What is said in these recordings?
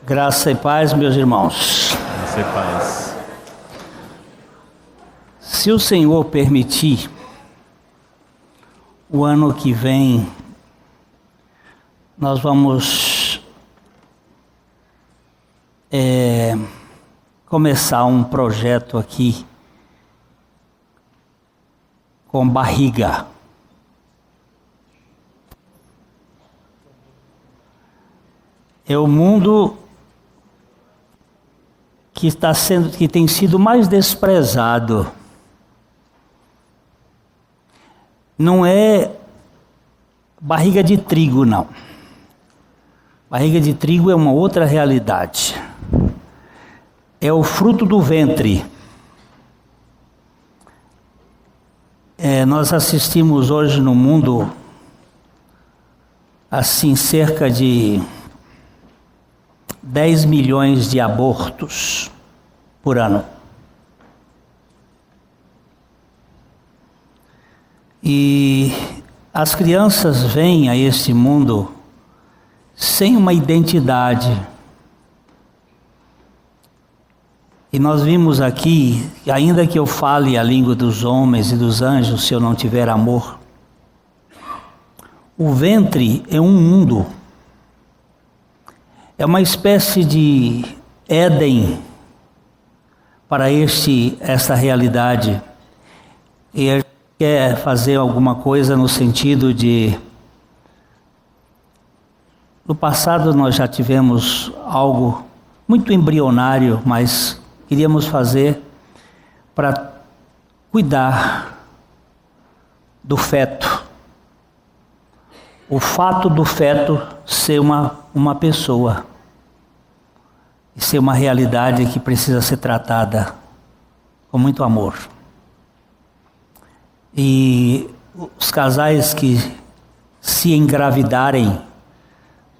Graça e paz, meus irmãos. Graça e paz. Se o Senhor permitir, o ano que vem nós vamos começar um projeto aqui com barriga. É o mundo que tem sido mais desprezado. Não é barriga de trigo, não. Barriga de trigo é uma outra realidade. É o fruto do ventre. Nós assistimos hoje no mundo, assim, cerca de 10 milhões de abortos por ano. E as crianças vêm a esse mundo sem uma identidade. E nós vimos aqui, ainda que eu fale a língua dos homens e dos anjos, se eu não tiver amor, o ventre é um mundo. É uma espécie de Éden para esta realidade. E ele quer fazer alguma coisa no sentido de... No passado nós já tivemos algo muito embrionário, mas queríamos fazer para cuidar do feto. O fato do feto ser uma pessoa. E ser uma realidade que precisa ser tratada com muito amor. E os casais que se engravidarem,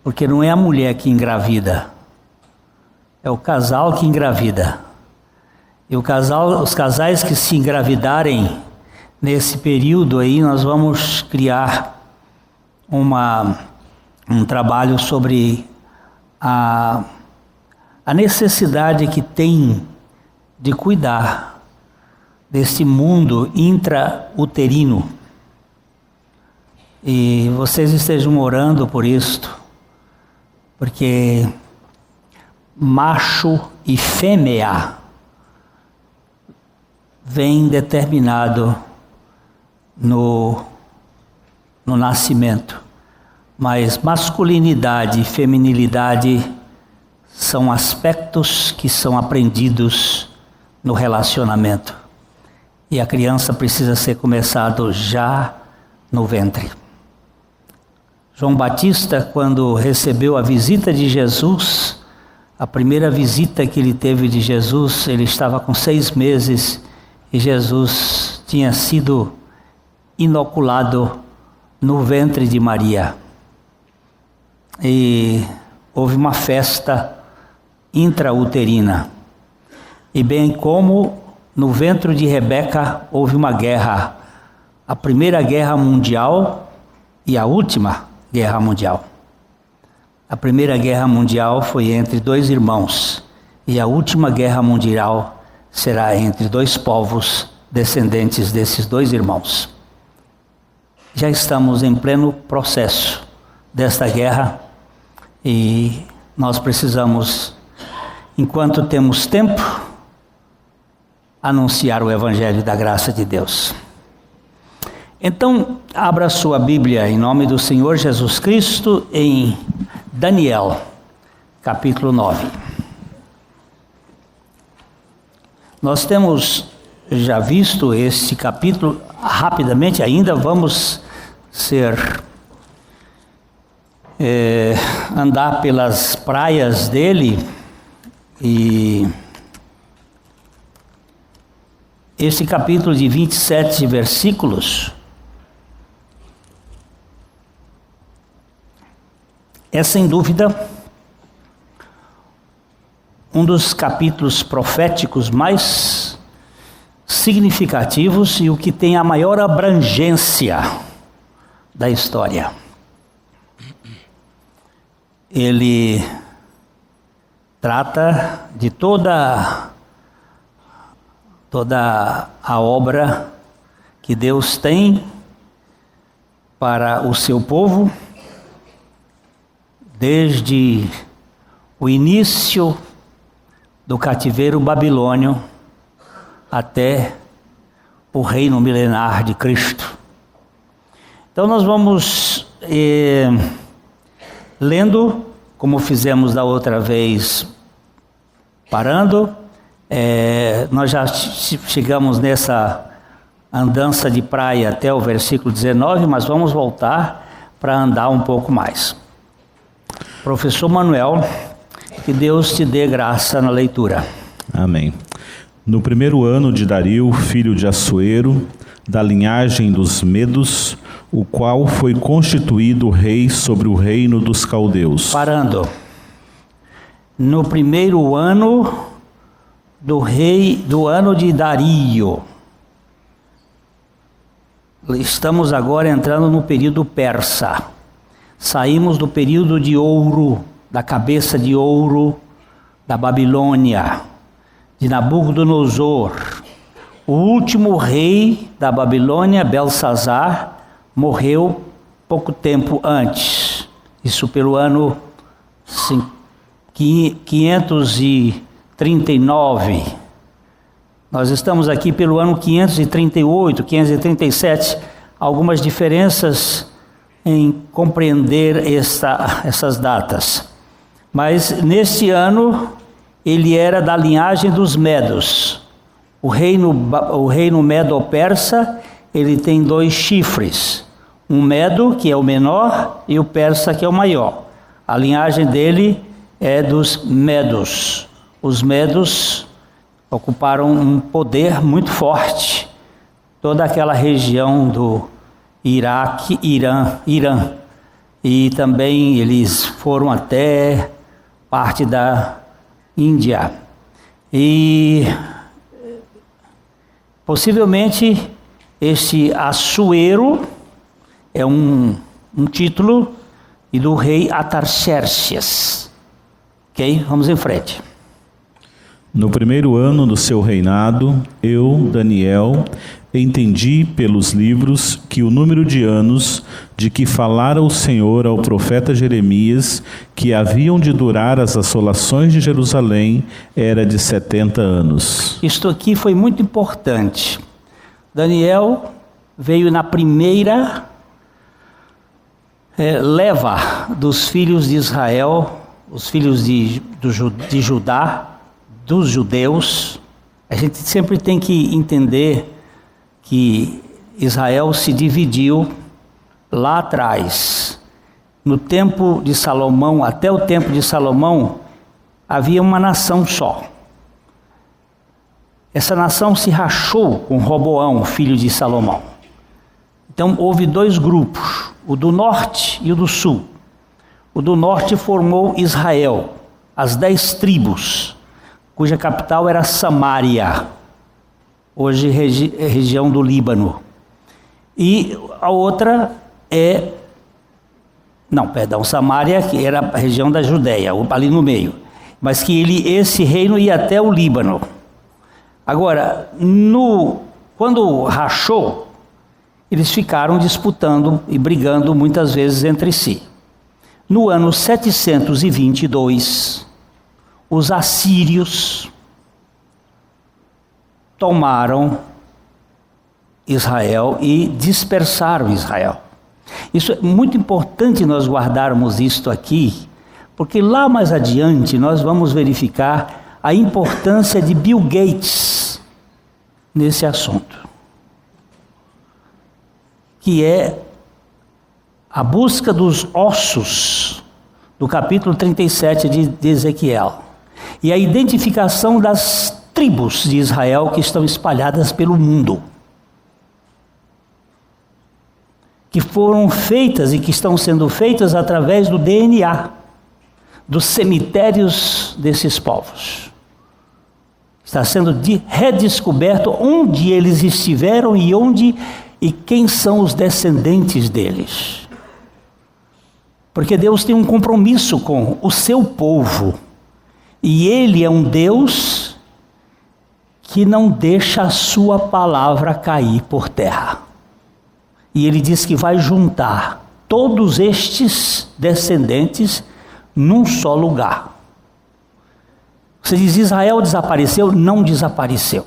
porque não é a mulher que engravida, é o casal que engravida. E os casais que se engravidarem nesse período aí, nós vamos criar um trabalho sobre a necessidade que tem de cuidar desse mundo intrauterino. E vocês estejam orando por isto, porque macho e fêmea vem determinado no nascimento, mas masculinidade e feminilidade são aspectos que são aprendidos no relacionamento. E a criança precisa ser começado já no ventre. João Batista, quando recebeu a visita de Jesus, a primeira visita que ele teve de Jesus, ele estava com 6 meses e Jesus tinha sido inoculado no ventre de Maria. E houve uma festa intrauterina. E bem como no ventre de Rebeca houve uma guerra. A primeira guerra mundial e a última guerra mundial. A primeira guerra mundial foi entre 2 irmãos. E a última guerra mundial será entre 2 povos descendentes desses 2 irmãos. Já estamos em pleno processo desta guerra e nós precisamos, enquanto temos tempo, anunciar o Evangelho da graça de Deus. Então, abra sua Bíblia em nome do Senhor Jesus Cristo em Daniel, capítulo 9. Nós temos já visto este capítulo rapidamente, ainda vamos andar pelas praias dele, e esse capítulo de 27 versículos é sem dúvida um dos capítulos proféticos mais significativos e o que tem a maior abrangência da história. Ele trata de toda a obra que Deus tem para o seu povo, desde o início do cativeiro babilônio até o reino milenar de Cristo. Então nós vamos lendo, como fizemos da outra vez, parando. Nós já chegamos nessa andança de praia até o versículo 19, mas vamos voltar para andar um pouco mais. Professor Manuel, que Deus te dê graça na leitura. Amém. No primeiro ano de Dario, filho de Assuero, da linhagem dos Medos, o qual foi constituído rei sobre o reino dos caldeus. Parando. No primeiro ano do ano de Dario. Estamos agora entrando no período persa. Saímos do período de ouro, da cabeça de ouro da Babilônia, de Nabucodonosor. O último rei da Babilônia, Belsazar, morreu pouco tempo antes. Isso pelo ano 539. Nós estamos aqui pelo ano 538, 537. Algumas diferenças em compreender essas datas. Mas neste ano ele era da linhagem dos Medos. O reino Medo-Persa, ele tem 2 chifres. Um Medo, que é o menor, e o Persa, que é o maior. A linhagem dele é dos Medos. Os Medos ocuparam um poder muito forte. Toda aquela região do Iraque, Irã. E também eles foram até parte da Índia. E possivelmente este Assuero é um título e do rei Atarxerxes. Ok? Vamos em frente. No primeiro ano do seu reinado, eu, Daniel, entendi pelos livros que o número de anos de que falara o Senhor ao profeta Jeremias, que haviam de durar as assolações de Jerusalém, era de 70 anos. Isto aqui foi muito importante. Daniel veio na primeira leva dos filhos de Israel, os filhos de Judá, dos judeus. A gente sempre tem que entender que Israel se dividiu lá atrás. No tempo de Salomão, até o tempo de Salomão, havia uma nação só. Essa nação se rachou com Roboão, filho de Salomão. Então houve 2 grupos, o do norte e o do sul. O do norte formou Israel, as 10 tribos, cuja capital era Samaria, hoje região do Líbano. E a outra Samaria, que era a região da Judéia, ali no meio. Mas que esse reino ia até o Líbano. Agora, quando rachou, eles ficaram disputando e brigando muitas vezes entre si. No ano 722, os assírios tomaram Israel e dispersaram Israel. Isso é muito importante nós guardarmos isto aqui, porque lá mais adiante nós vamos verificar a importância de Bill Gates nesse assunto, que é a busca dos ossos do capítulo 37 de Ezequiel, e a identificação das tribos de Israel que estão espalhadas pelo mundo, que foram feitas e que estão sendo feitas através do DNA, dos cemitérios desses povos. Está sendo redescoberto onde eles estiveram e quem são os descendentes deles. Porque Deus tem um compromisso com o seu povo. E Ele é um Deus que não deixa a sua palavra cair por terra. E Ele diz que vai juntar todos estes descendentes num só lugar. Você diz, Israel desapareceu? Não desapareceu.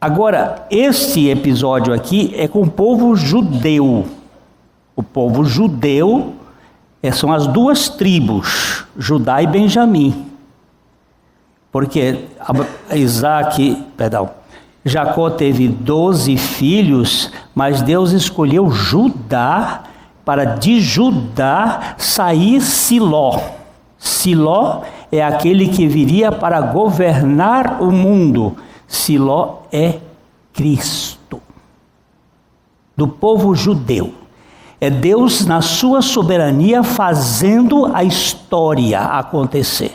Agora, este episódio aqui é com o povo judeu. O povo judeu são as duas tribos, Judá e Benjamim. Porque Jacó teve 12 filhos, mas Deus escolheu Judá, para de Judá sair Siló. Siló é aquele que viria para governar o mundo. Siló é Cristo. Do povo judeu. É Deus na sua soberania fazendo a história acontecer.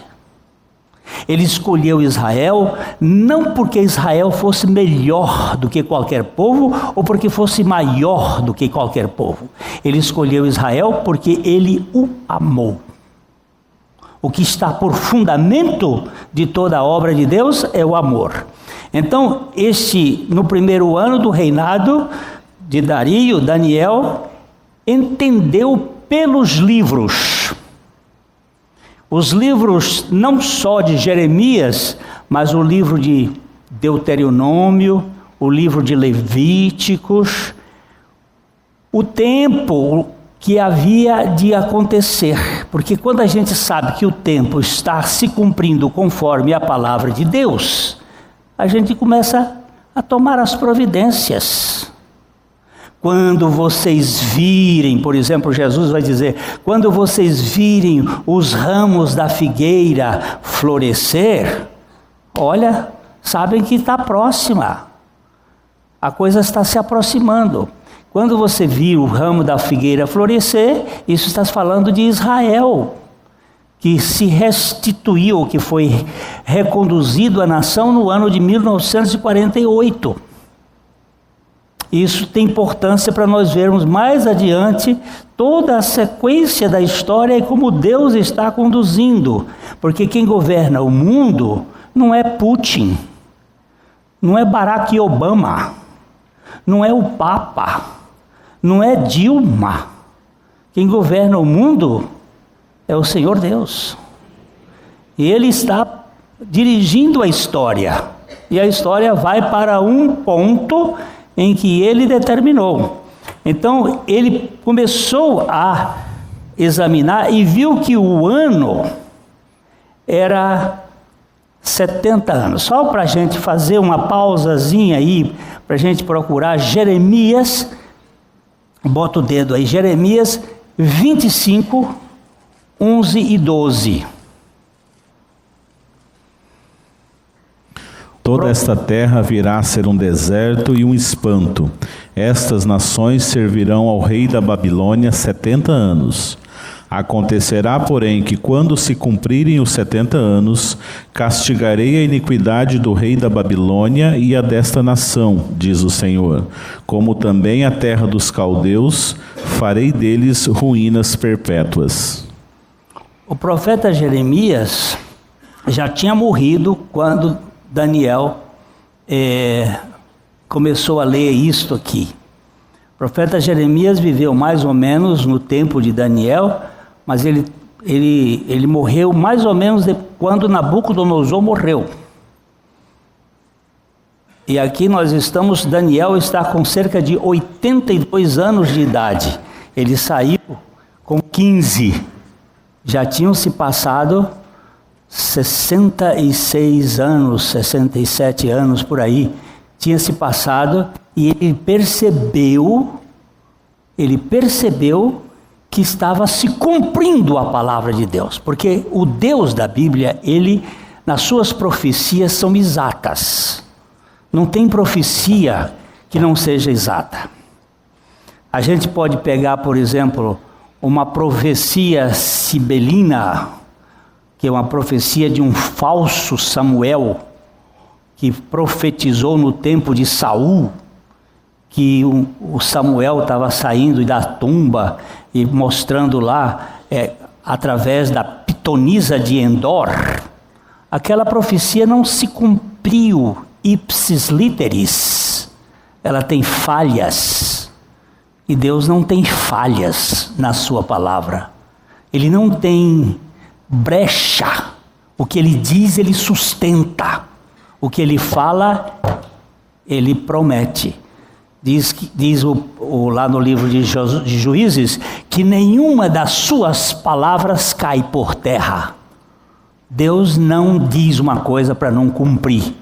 Ele escolheu Israel não porque Israel fosse melhor do que qualquer povo ou porque fosse maior do que qualquer povo. Ele escolheu Israel porque ele o amou. O que está por fundamento de toda a obra de Deus é o amor. Então, no primeiro ano do reinado de Dario, Daniel entendeu pelos livros. Os livros não só de Jeremias, mas o livro de Deuteronômio, o livro de Levíticos, o tempo que havia de acontecer. Porque quando a gente sabe que o tempo está se cumprindo conforme a palavra de Deus, a gente começa a tomar as providências. Quando vocês virem, por exemplo, Jesus vai dizer, quando vocês virem os ramos da figueira florescer, olha, sabem que está próxima, a coisa está se aproximando. Quando você vir o ramo da figueira florescer, isso está falando de Israel, que se restituiu, que foi reconduzido à nação no ano de 1948. Isso tem importância para nós vermos mais adiante toda a sequência da história e como Deus está conduzindo. Porque quem governa o mundo não é Putin, não é Barack Obama, não é o Papa, não é Dilma. Quem governa o mundo é o Senhor Deus. E Ele está dirigindo a história. E a história vai para um ponto em que Ele determinou. Então, ele começou a examinar e viu que o ano era 70 anos. Só para a gente fazer uma pausazinha aí, para a gente procurar Jeremias, bota o dedo aí, Jeremias 25, 11 e 12. Toda esta terra virá a ser um deserto e um espanto. Estas nações servirão ao rei da Babilônia 70 anos. Acontecerá, porém, que quando se cumprirem os 70 anos, castigarei a iniquidade do rei da Babilônia e a desta nação, diz o Senhor. Como também a terra dos caldeus, farei deles ruínas perpétuas. O profeta Jeremias já tinha morrido quando Daniel começou a ler isto aqui. O profeta Jeremias viveu mais ou menos no tempo de Daniel, mas ele morreu mais ou menos quando Nabucodonosor morreu. E aqui nós estamos, Daniel está com cerca de 82 anos de idade. Ele saiu com 15. Já tinham se passado 66 anos, 67 anos por aí, tinha se passado, e ele percebeu que estava se cumprindo a palavra de Deus, porque o Deus da Bíblia, ele, nas suas profecias são exatas, não tem profecia que não seja exata. A gente pode pegar, por exemplo, uma profecia sibelina, que é uma profecia de um falso Samuel, que profetizou no tempo de Saul, que o Samuel estava saindo da tumba e mostrando lá, através da pitonisa de Endor, aquela profecia não se cumpriu ipsis literis. Ela tem falhas. E Deus não tem falhas na sua palavra. Ele não tem brecha. O que Ele diz, Ele sustenta. O que Ele fala, Ele promete. Diz lá no livro de Juízes, que nenhuma das suas palavras cai por terra. Deus não diz uma coisa para não cumprir.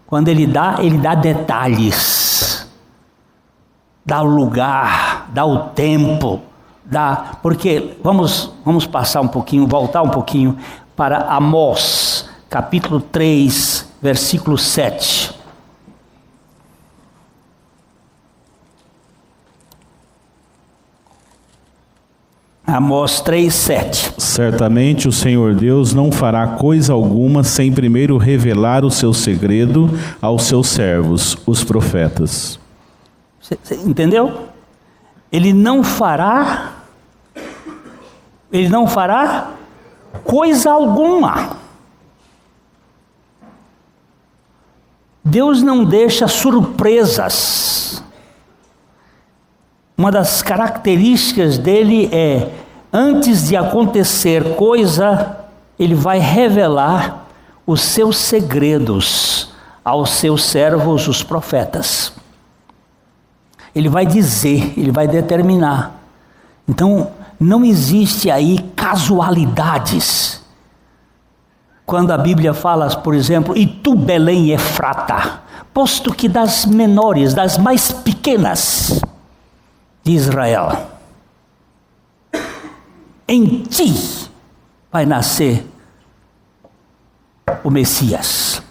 Quando Ele dá detalhes. Dá o lugar, dá o tempo, porque vamos passar um pouquinho, voltar um pouquinho para Amós, capítulo 3, versículo 7. Amós 3, 7. Certamente o Senhor Deus não fará coisa alguma sem primeiro revelar o seu segredo aos seus servos, os profetas. Você entendeu? Ele não fará coisa alguma. Deus não deixa surpresas. Uma das características dele é, antes de acontecer coisa, ele vai revelar os seus segredos aos seus servos, os profetas. Ele vai dizer, ele vai determinar. Então, não existe aí casualidades. Quando a Bíblia fala, por exemplo, e tu, Belém Efrata, posto que das menores, das mais pequenas de Israel, em ti vai nascer o Messias.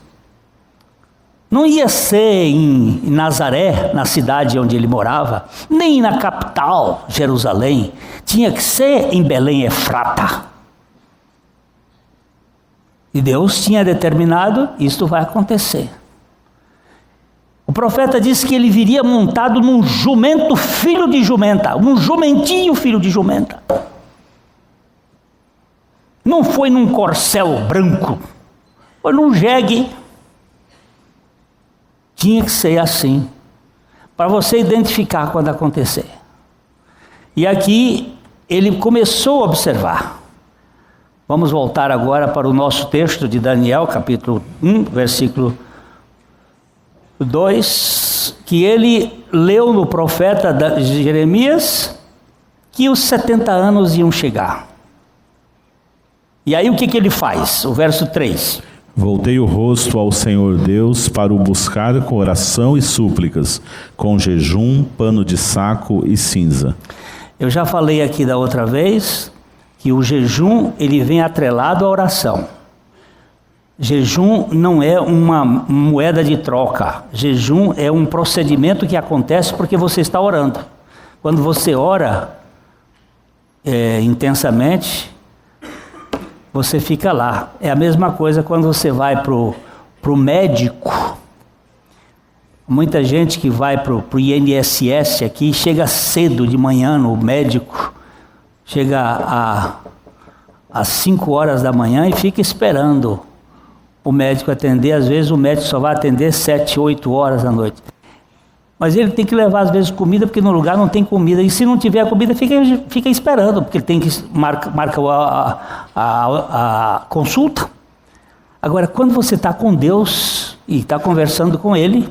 Não ia ser em Nazaré, na cidade onde ele morava, nem na capital, Jerusalém. Tinha que ser em Belém Efrata. E Deus tinha determinado, isto vai acontecer. O profeta disse que ele viria montado num jumento filho de jumenta, um jumentinho filho de jumenta. Não foi num corcel branco, foi num jegue. Tinha que ser assim, para você identificar quando acontecer. E aqui ele começou a observar. Vamos voltar agora para o nosso texto de Daniel, capítulo 1, versículo 2, que ele leu no profeta Jeremias que os 70 anos iam chegar. E aí o que ele faz? O verso 3. Voltei o rosto ao Senhor Deus para o buscar com oração e súplicas, com jejum, pano de saco e cinza. Eu já falei aqui da outra vez que o jejum ele vem atrelado à oração. Jejum não é uma moeda de troca. Jejum é um procedimento que acontece porque você está orando. Quando você ora intensamente, você fica lá. É a mesma coisa quando você vai pro médico. Muita gente que vai pro INSS aqui, chega cedo de manhã no médico, chega às 5 horas da manhã e fica esperando o médico atender. Às vezes o médico só vai atender 7, 8 horas da noite. Mas ele tem que levar às vezes comida, porque no lugar não tem comida. E se não tiver comida, fica esperando, porque ele tem que marca a consulta. Agora, quando você está com Deus e está conversando com Ele,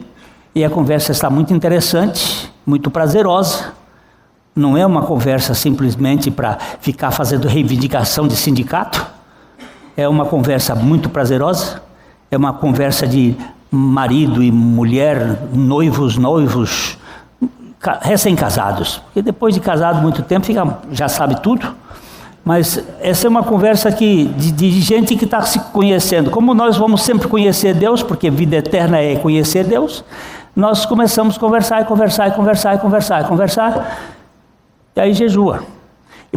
e a conversa está muito interessante, muito prazerosa, não é uma conversa simplesmente para ficar fazendo reivindicação de sindicato, é uma conversa muito prazerosa, é uma conversa de marido e mulher, noivos, recém-casados, porque depois de casado muito tempo, já sabe tudo, mas essa é uma conversa de gente que está se conhecendo. Como nós vamos sempre conhecer Deus, porque vida eterna é conhecer Deus, nós começamos a conversar, e aí jejua.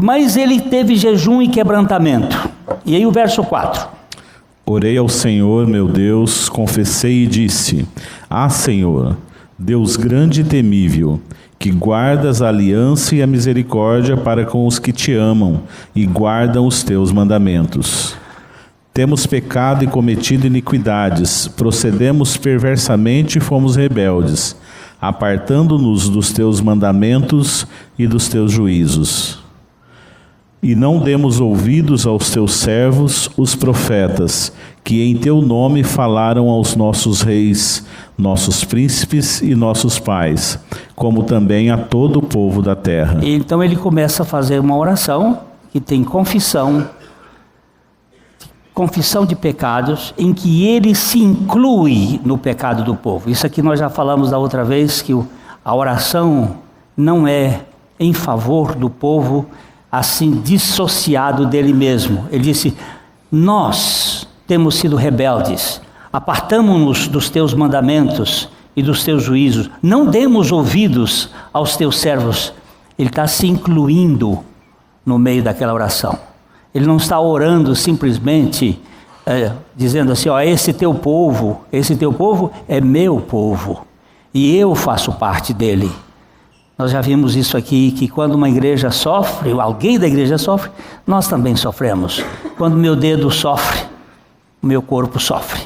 Mas ele teve jejum e quebrantamento. E aí o verso 4. Orei ao Senhor, meu Deus, confessei e disse: Ah, Senhor, Deus grande e temível, que guardas a aliança e a misericórdia para com os que te amam e guardam os teus mandamentos. Temos pecado e cometido iniquidades, procedemos perversamente e fomos rebeldes, apartando-nos dos teus mandamentos e dos teus juízos. E não demos ouvidos aos teus servos, os profetas, que em teu nome falaram aos nossos reis, nossos príncipes e nossos pais, como também a todo o povo da terra. Então ele começa a fazer uma oração que tem confissão de pecados, em que ele se inclui no pecado do povo. Isso aqui nós já falamos da outra vez, que a oração não é em favor do povo, assim dissociado dele mesmo. Ele disse: nós temos sido rebeldes, apartamo-nos dos teus mandamentos e dos teus juízos, não demos ouvidos aos teus servos. Ele está se incluindo no meio daquela oração. Ele não está orando simplesmente dizendo assim: ó, esse teu povo é meu povo e eu faço parte dele. Nós já vimos isso aqui, que quando uma igreja sofre, ou alguém da igreja sofre, nós também sofremos. Quando meu dedo sofre, o meu corpo sofre.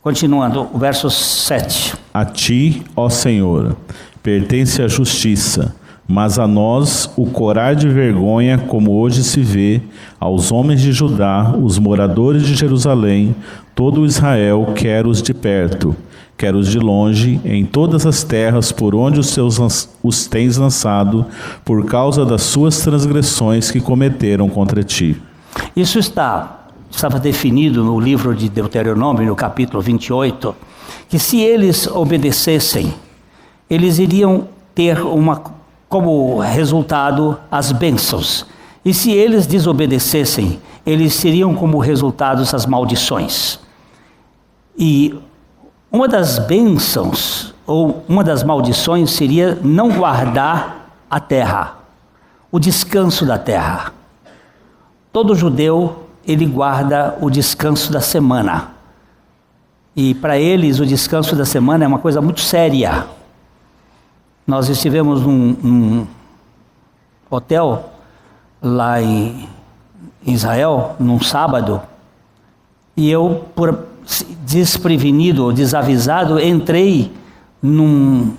Continuando, o verso 7. A ti, ó Senhor, pertence a justiça, mas a nós o corar de vergonha, como hoje se vê, aos homens de Judá, os moradores de Jerusalém, todo o Israel, quer os de perto, quer os de longe, em todas as terras por onde os tens lançado, por causa das suas transgressões que cometeram contra ti. Isso estava definido no livro de Deuteronômio, no capítulo 28, que se eles obedecessem, eles iriam ter como resultado as bênçãos. E se eles desobedecessem, eles teriam como resultado as maldições. E uma das bênçãos, ou uma das maldições, seria não guardar a terra, o descanso da terra. Todo judeu, ele guarda o descanso da semana. E para eles, o descanso da semana é uma coisa muito séria. Nós estivemos num hotel lá em Israel, num sábado, e eu, por desprevenido ou desavisado, entrei num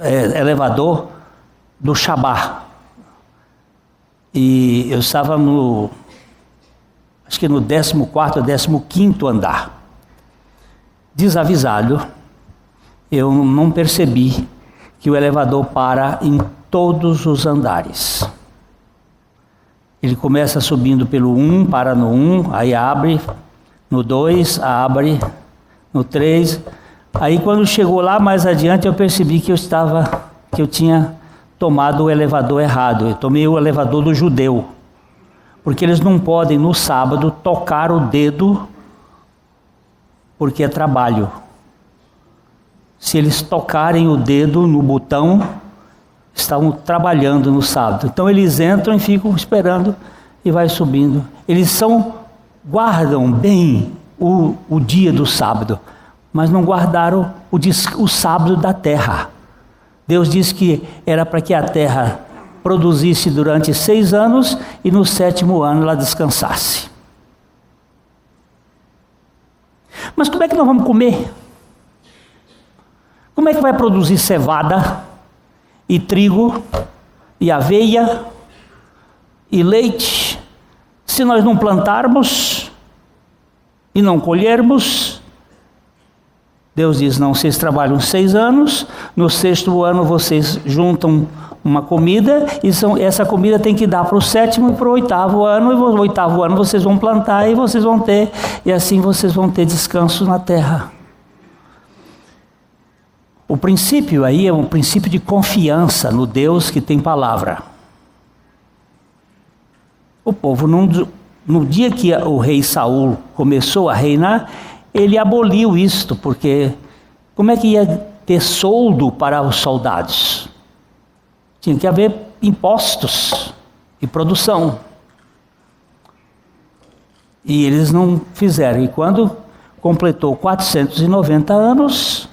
elevador do Shabá. E eu estava acho que no 14º ou 15º andar. Desavisado, eu não percebi que o elevador para em todos os andares. Ele começa subindo pelo 1, para no 1, aí abre, no 2, abre, no 3. Aí quando chegou lá mais adiante, eu percebi que eu tinha tomado o elevador errado. Eu tomei o elevador do judeu, porque eles não podem no sábado tocar o dedo, porque é trabalho. Se eles tocarem o dedo no botão, estavam trabalhando no sábado. Então eles entram e ficam esperando e vai subindo. Eles guardam bem o dia do sábado, mas não guardaram o sábado da terra. Deus disse que era para que a terra produzisse durante 6 anos e no 7º ano ela descansasse. Mas como é que nós vamos comer? Como é que vai produzir cevada, e trigo, e aveia, e leite, se nós não plantarmos e não colhermos? Deus diz: não, vocês trabalham 6 anos, no 6º ano vocês juntam uma comida, e essa comida tem que dar para o 7º e para o 8º ano, e no 8º ano vocês vão plantar e vocês vão ter, e assim vocês vão ter descanso na terra. O princípio aí é um princípio de confiança no Deus que tem palavra. O povo, no dia que o rei Saul começou a reinar, ele aboliu isto, porque como é que ia ter soldo para os soldados? Tinha que haver impostos e produção. E eles não fizeram. E quando completou 490 anos,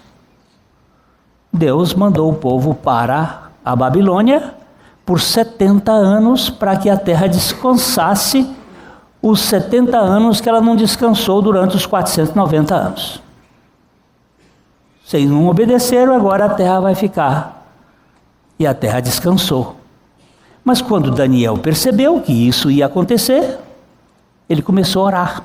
Deus mandou o povo para a Babilônia por 70 anos para que a terra descansasse os 70 anos que ela não descansou durante os 490 anos. Vocês não obedeceram, agora a terra vai ficar. E a terra descansou. Mas quando Daniel percebeu que isso ia acontecer, ele começou a orar.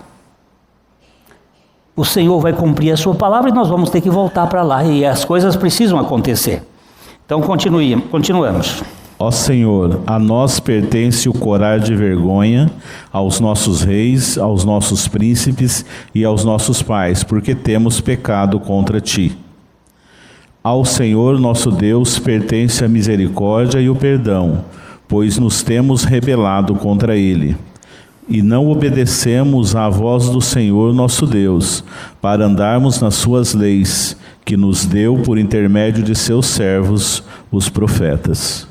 O Senhor vai cumprir a sua palavra e nós vamos ter que voltar para lá. E as coisas precisam acontecer. Então continuamos. Ó Senhor, a nós pertence o corar de vergonha, aos nossos reis, aos nossos príncipes e aos nossos pais, porque temos pecado contra ti. Ao Senhor nosso Deus pertence a misericórdia e o perdão, pois nos temos rebelado contra ele. E não obedecemos à voz do Senhor nosso Deus, para andarmos nas suas leis, que nos deu por intermédio de seus servos, os profetas.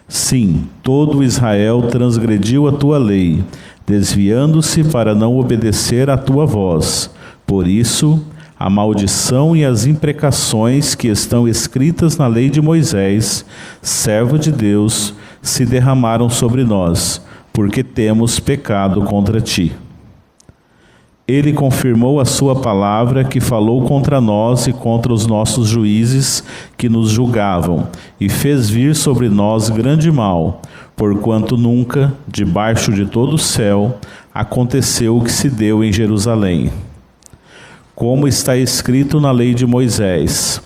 Sim, todo Israel transgrediu a tua lei, desviando-se para não obedecer à tua voz. Por isso, a maldição e as imprecações que estão escritas na lei de Moisés, servo de Deus, se derramaram sobre nós, porque temos pecado contra ti. Ele confirmou a sua palavra que falou contra nós e contra os nossos juízes que nos julgavam, e fez vir sobre nós grande mal, porquanto nunca, debaixo de todo o céu, aconteceu o que se deu em Jerusalém. Como está escrito na lei de Moisés,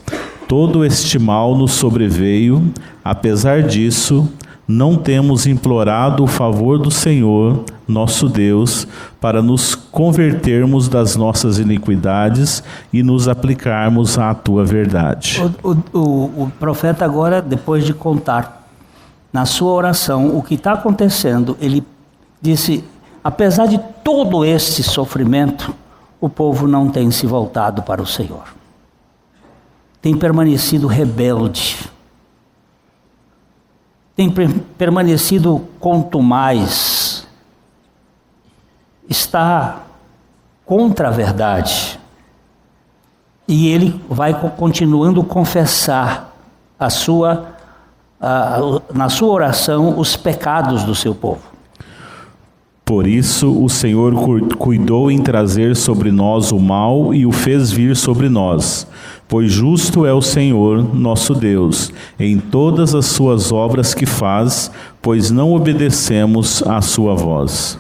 todo este mal nos sobreveio, apesar disso, não temos implorado o favor do Senhor, nosso Deus, para nos convertermos das nossas iniquidades e nos aplicarmos à tua verdade. O profeta agora, depois de contar na sua oração o que está acontecendo, ele disse, apesar de todo este sofrimento, o povo não tem se voltado para o Senhor. Tem permanecido rebelde. Tem permanecido contumaz, está contra a verdade. E ele vai continuando a confessar na sua oração os pecados do seu povo. Por isso o Senhor cuidou em trazer sobre nós o mal e o fez vir sobre nós. Pois justo é o Senhor, nosso Deus, em todas as suas obras que faz, pois não obedecemos à sua voz.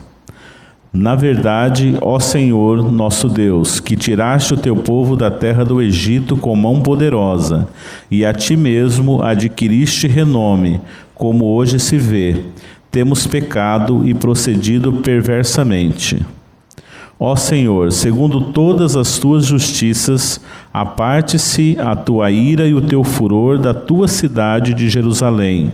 Na verdade, ó Senhor, nosso Deus, que tiraste o teu povo da terra do Egito com mão poderosa, e a ti mesmo adquiriste renome, como hoje se vê, temos pecado e procedido perversamente. Ó Senhor, segundo todas as tuas justiças, aparte-se a tua ira e o teu furor da tua cidade de Jerusalém,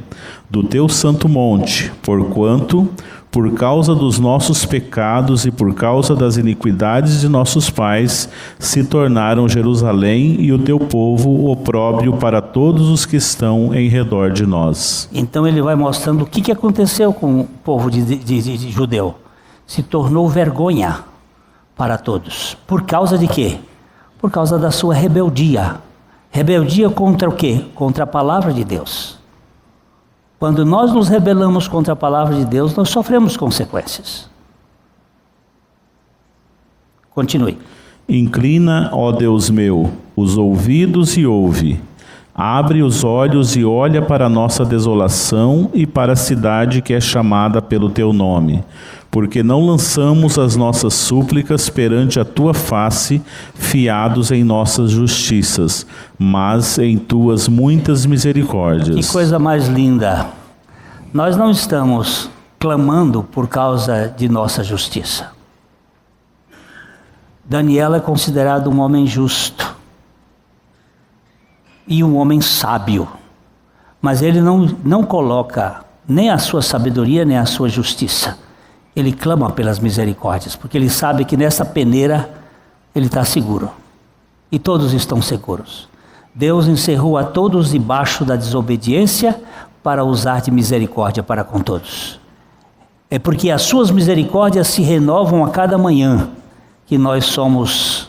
do teu santo monte, porquanto, por causa dos nossos pecados e por causa das iniquidades de nossos pais, se tornaram Jerusalém e o teu povo opróbrio para todos os que estão em redor de nós. Então ele vai mostrando o que aconteceu com o povo de judeu. Se tornou vergonha para todos. Por causa de quê? Por causa da sua rebeldia. Rebeldia contra o quê? Contra a palavra de Deus. Quando nós nos rebelamos contra a palavra de Deus, nós sofremos consequências. Continue. Inclina, ó Deus meu, os ouvidos e ouve. Abre os olhos e olha para a nossa desolação e para a cidade que é chamada pelo teu nome. Porque não lançamos as nossas súplicas perante a tua face, fiados em nossas justiças, mas em tuas muitas misericórdias. Que coisa mais linda! Nós não estamos clamando por causa de nossa justiça. Daniel é considerado um homem justo e um homem sábio, mas ele não coloca nem a sua sabedoria nem a sua justiça. Ele clama pelas misericórdias, porque ele sabe que nessa peneira ele está seguro. E todos estão seguros. Deus encerrou a todos debaixo da desobediência para usar de misericórdia para com todos. É porque as suas misericórdias se renovam a cada manhã que nós somos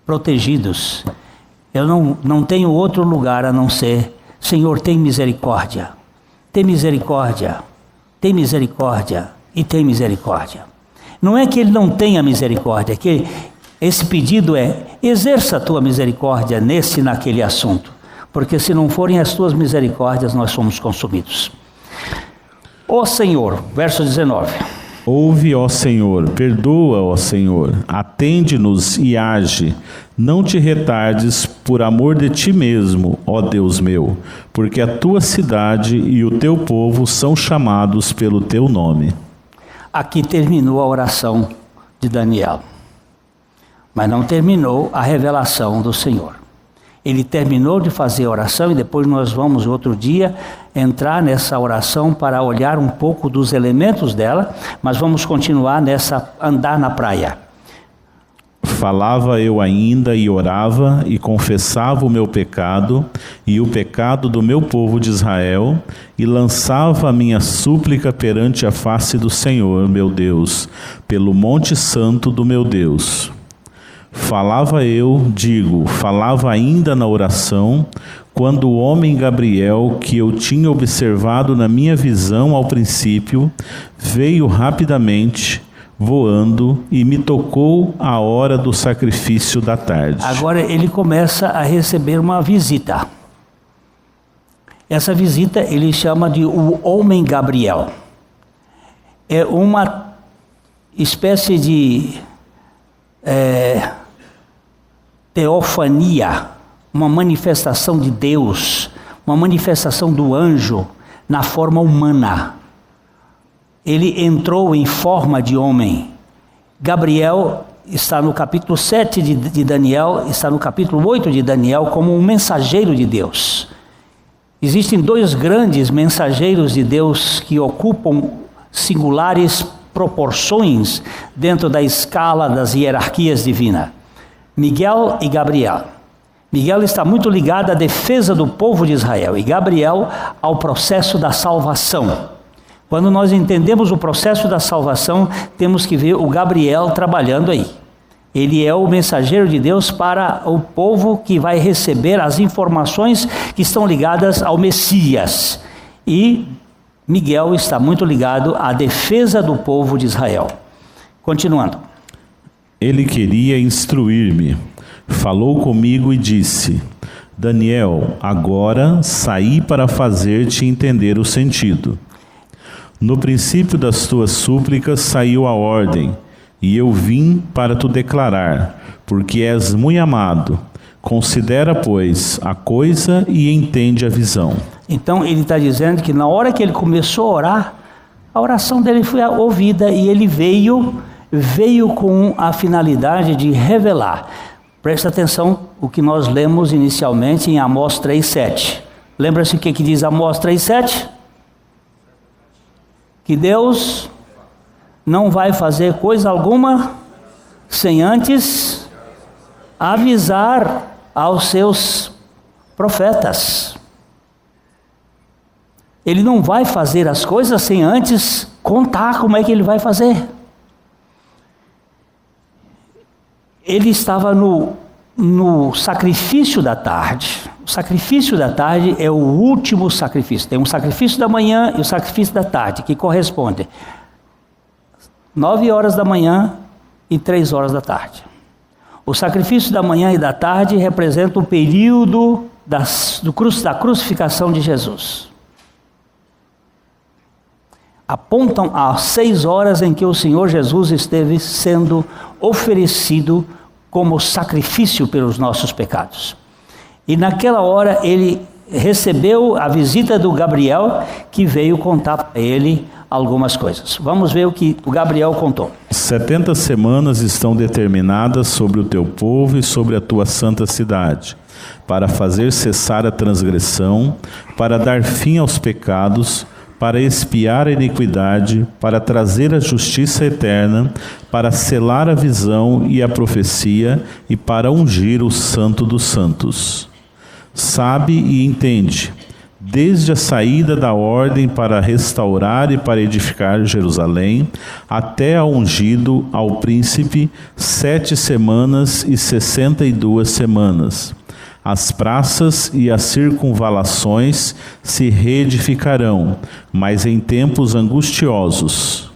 protegidos. Eu não tenho outro lugar a não ser: Senhor, tem misericórdia, tem misericórdia, tem misericórdia e tem misericórdia. Não é que ele não tenha misericórdia, é que esse pedido é: exerça a tua misericórdia nesse e naquele assunto, porque se não forem as tuas misericórdias, nós somos consumidos. Ó Senhor, verso 19. Ouve, ó Senhor, perdoa, ó Senhor, atende-nos e age. Não te retardes por amor de ti mesmo, ó Deus meu, porque a tua cidade e o teu povo são chamados pelo teu nome. Aqui terminou a oração de Daniel, mas não terminou a revelação do Senhor. Ele terminou de fazer a oração e depois nós vamos outro dia entrar nessa oração para olhar um pouco dos elementos dela, mas vamos continuar nessa andar na praia. Falava eu ainda e orava e confessava o meu pecado e o pecado do meu povo de Israel e lançava a minha súplica perante a face do Senhor, meu Deus, pelo monte santo do meu Deus. Falava ainda na oração, quando o homem Gabriel, que eu tinha observado na minha visão ao princípio, veio rapidamente, voando, e me tocou a hora do sacrifício da tarde. Agora ele começa a receber uma visita. Essa visita ele chama de o homem Gabriel. É uma espécie de teofania, uma manifestação de Deus, uma manifestação do anjo na forma humana. Ele entrou em forma de homem. Gabriel está no capítulo 7 de Daniel, está no capítulo 8 de Daniel como um mensageiro de Deus. Existem dois grandes mensageiros de Deus que ocupam singulares proporções dentro da escala das hierarquias divinas: Miguel e Gabriel. Miguel está muito ligado à defesa do povo de Israel e Gabriel ao processo da salvação. Quando nós entendemos o processo da salvação, temos que ver o Gabriel trabalhando aí. Ele é o mensageiro de Deus para o povo que vai receber as informações que estão ligadas ao Messias. E Miguel está muito ligado à defesa do povo de Israel. Continuando. Ele queria instruir-me. Falou comigo e disse: Daniel, agora saí para fazer-te entender o sentido. No princípio das tuas súplicas saiu a ordem, e eu vim para te declarar, porque és muito amado. Considera, pois, a coisa e entende a visão. Então ele está dizendo que na hora que ele começou a orar, a oração dele foi ouvida e ele veio com a finalidade de revelar. Presta atenção o que nós lemos inicialmente em Amós 3,7. Lembra-se o que diz Amós 3,7? Que Deus não vai fazer coisa alguma sem antes avisar aos seus profetas. Ele não vai fazer as coisas sem antes contar como é que ele vai fazer. Ele estava no sacrifício da tarde. O sacrifício da tarde é o último sacrifício. Tem um sacrifício da manhã e o sacrifício da tarde, que corresponde 9 horas da manhã e 3 horas da tarde. O sacrifício da manhã e da tarde representa o período da crucificação de Jesus. Apontam às 6 horas em que o Senhor Jesus esteve sendo oferecido como sacrifício pelos nossos pecados. E naquela hora ele recebeu a visita do Gabriel, que veio contar para ele algumas coisas. Vamos ver o que o Gabriel contou. 70 semanas estão determinadas sobre o teu povo e sobre a tua santa cidade, para fazer cessar a transgressão, para dar fim aos pecados, para expiar a iniquidade, para trazer a justiça eterna, para selar a visão e a profecia, e para ungir o Santo dos Santos. Sabe e entende, desde a saída da ordem para restaurar e para edificar Jerusalém, até ao ungido ao príncipe, 7 semanas e 62 semanas. As praças e as circunvalações se reedificarão, mas em tempos angustiosos.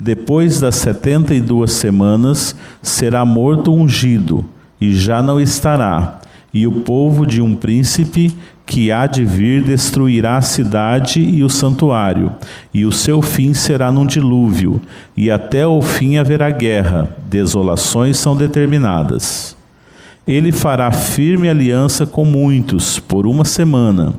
Depois das 72 semanas, será morto o ungido, e já não estará, e o povo de um príncipe que há de vir destruirá a cidade e o santuário, e o seu fim será num dilúvio, e até o fim haverá guerra, desolações são determinadas. Ele fará firme aliança com muitos, por 1 semana.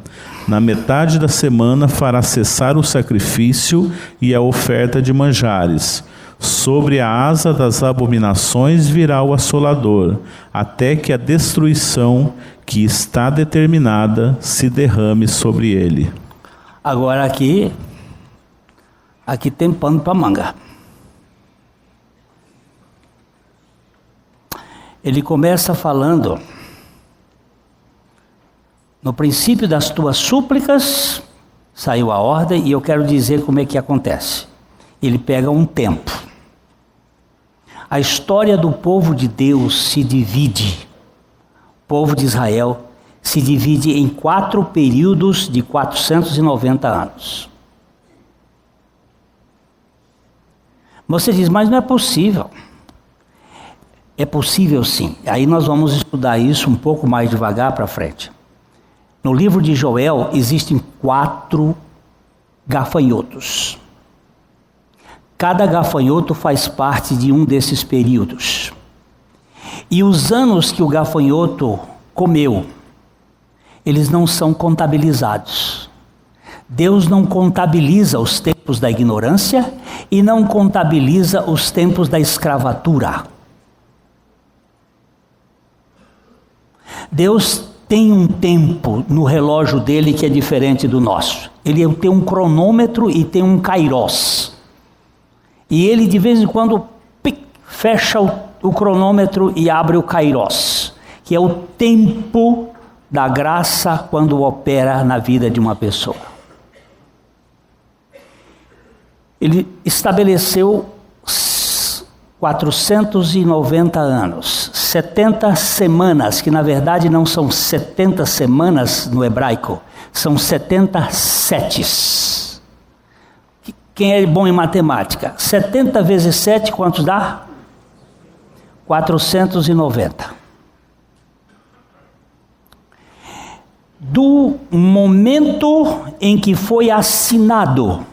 Na metade da semana fará cessar o sacrifício e a oferta de manjares. Sobre a asa das abominações virá o assolador, até que a destruição que está determinada se derrame sobre ele. Agora aqui tem pano para manga. Ele começa falando: no princípio das tuas súplicas saiu a ordem, e eu quero dizer como é que acontece. Ele pega um tempo. A história do povo de Deus se divide. O povo de Israel se divide em 4 períodos de 490 anos. Você diz, mas não é possível. É possível sim. Aí nós vamos estudar isso um pouco mais devagar para frente. No livro de Joel existem 4 gafanhotos. Cada gafanhoto faz parte de um desses períodos. E os anos que o gafanhoto comeu, eles não são contabilizados. Deus não contabiliza os tempos da ignorância e não contabiliza os tempos da escravatura. Deus tem um tempo no relógio dele que é diferente do nosso. Ele tem um cronômetro e tem um kairos. E ele de vez em quando fecha o cronômetro e abre o kairos, que é o tempo da graça quando opera na vida de uma pessoa. Ele estabeleceu 490 anos, 70 semanas, que na verdade não são 70 semanas no hebraico, são 70 setes. Quem é bom em matemática? 70 vezes 7, quantos dá? 490. Do momento em que foi assinado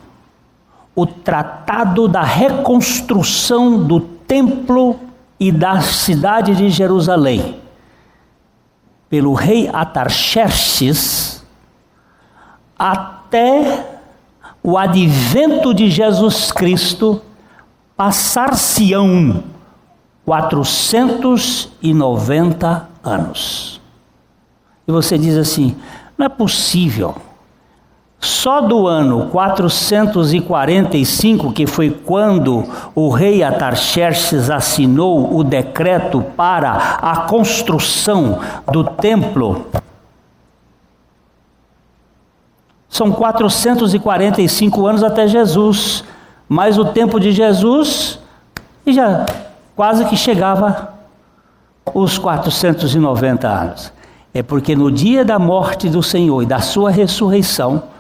o tratado da reconstrução do templo e da cidade de Jerusalém, pelo rei Artaxerxes, até o advento de Jesus Cristo, passar-se-ão 490 anos. E você diz assim, não é possível. Só do ano 445, que foi quando o rei Artaxerxes assinou o decreto para a construção do templo, são 445 anos até Jesus, mas o tempo de Jesus já quase que chegava os 490 anos. É porque no dia da morte do Senhor e da sua ressurreição,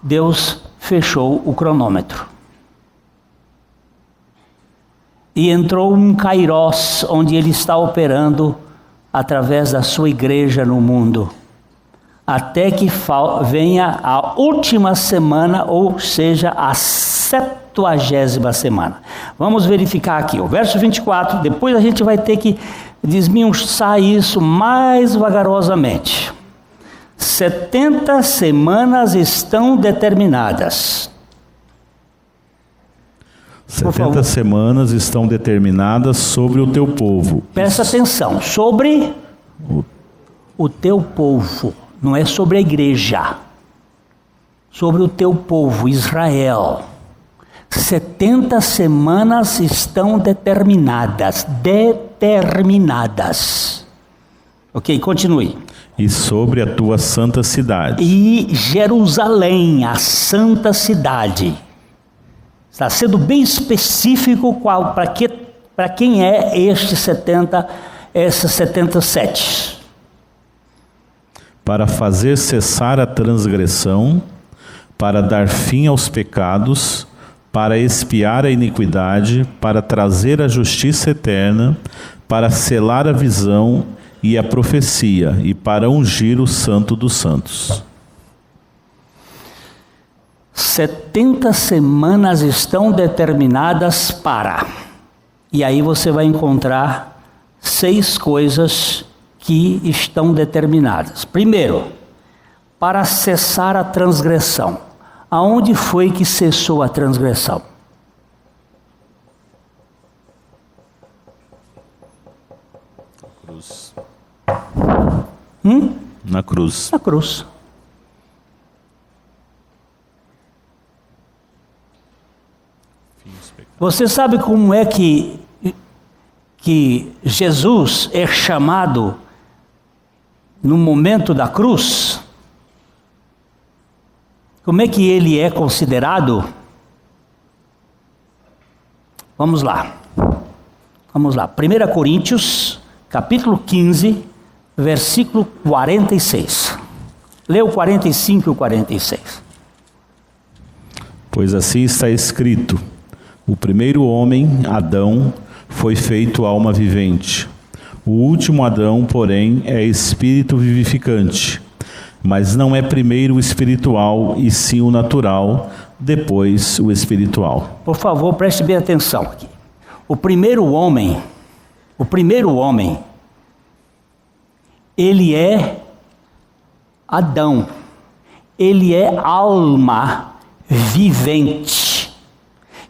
Deus fechou o cronômetro. E entrou um kairos, onde Ele está operando através da sua igreja no mundo. Até que venha a última semana, ou seja, a 70ª semana. Vamos verificar aqui, o verso 24, depois a gente vai ter que desmiuçar isso mais vagarosamente. 70 semanas estão determinadas. 70 semanas estão determinadas sobre o teu povo. Presta atenção, sobre o teu povo. Não é sobre a igreja, sobre o teu povo, Israel. 70 semanas estão determinadas. Ok, continue. E sobre a tua santa cidade. E Jerusalém, a santa cidade. Está sendo bem específico para quem é esses 77. para fazer cessar a transgressão, para dar fim aos pecados, para expiar a iniquidade, para trazer a justiça eterna, para selar a visão e a profecia, e para ungir o Santo dos Santos. 70 semanas estão determinadas para. E aí você vai encontrar 6 coisas que estão determinadas. Primeiro, para cessar a transgressão. Aonde foi que cessou a transgressão? Cruz. Na cruz. Na cruz. Você sabe como é que Jesus é chamado no momento da cruz? Como é que ele é considerado? Vamos lá. 1 Coríntios, capítulo 15, versículo 46. Lê o 45 e o 46. Pois assim está escrito: o primeiro homem, Adão, foi feito alma vivente. O último Adão, porém, é espírito vivificante. Mas não é primeiro o espiritual, e sim o natural, depois o espiritual. Por favor, preste bem atenção aqui. O primeiro homem, ele é Adão. Ele é alma vivente.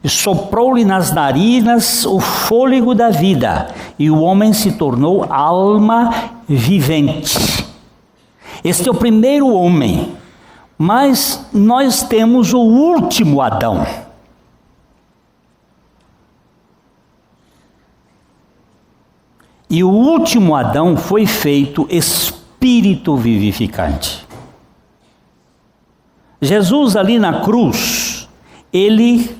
E soprou-lhe nas narinas o fôlego da vida, e o homem se tornou alma vivente. Este é o primeiro homem, mas nós temos o último Adão. E o último Adão foi feito espírito vivificante. Jesus ali na cruz, ele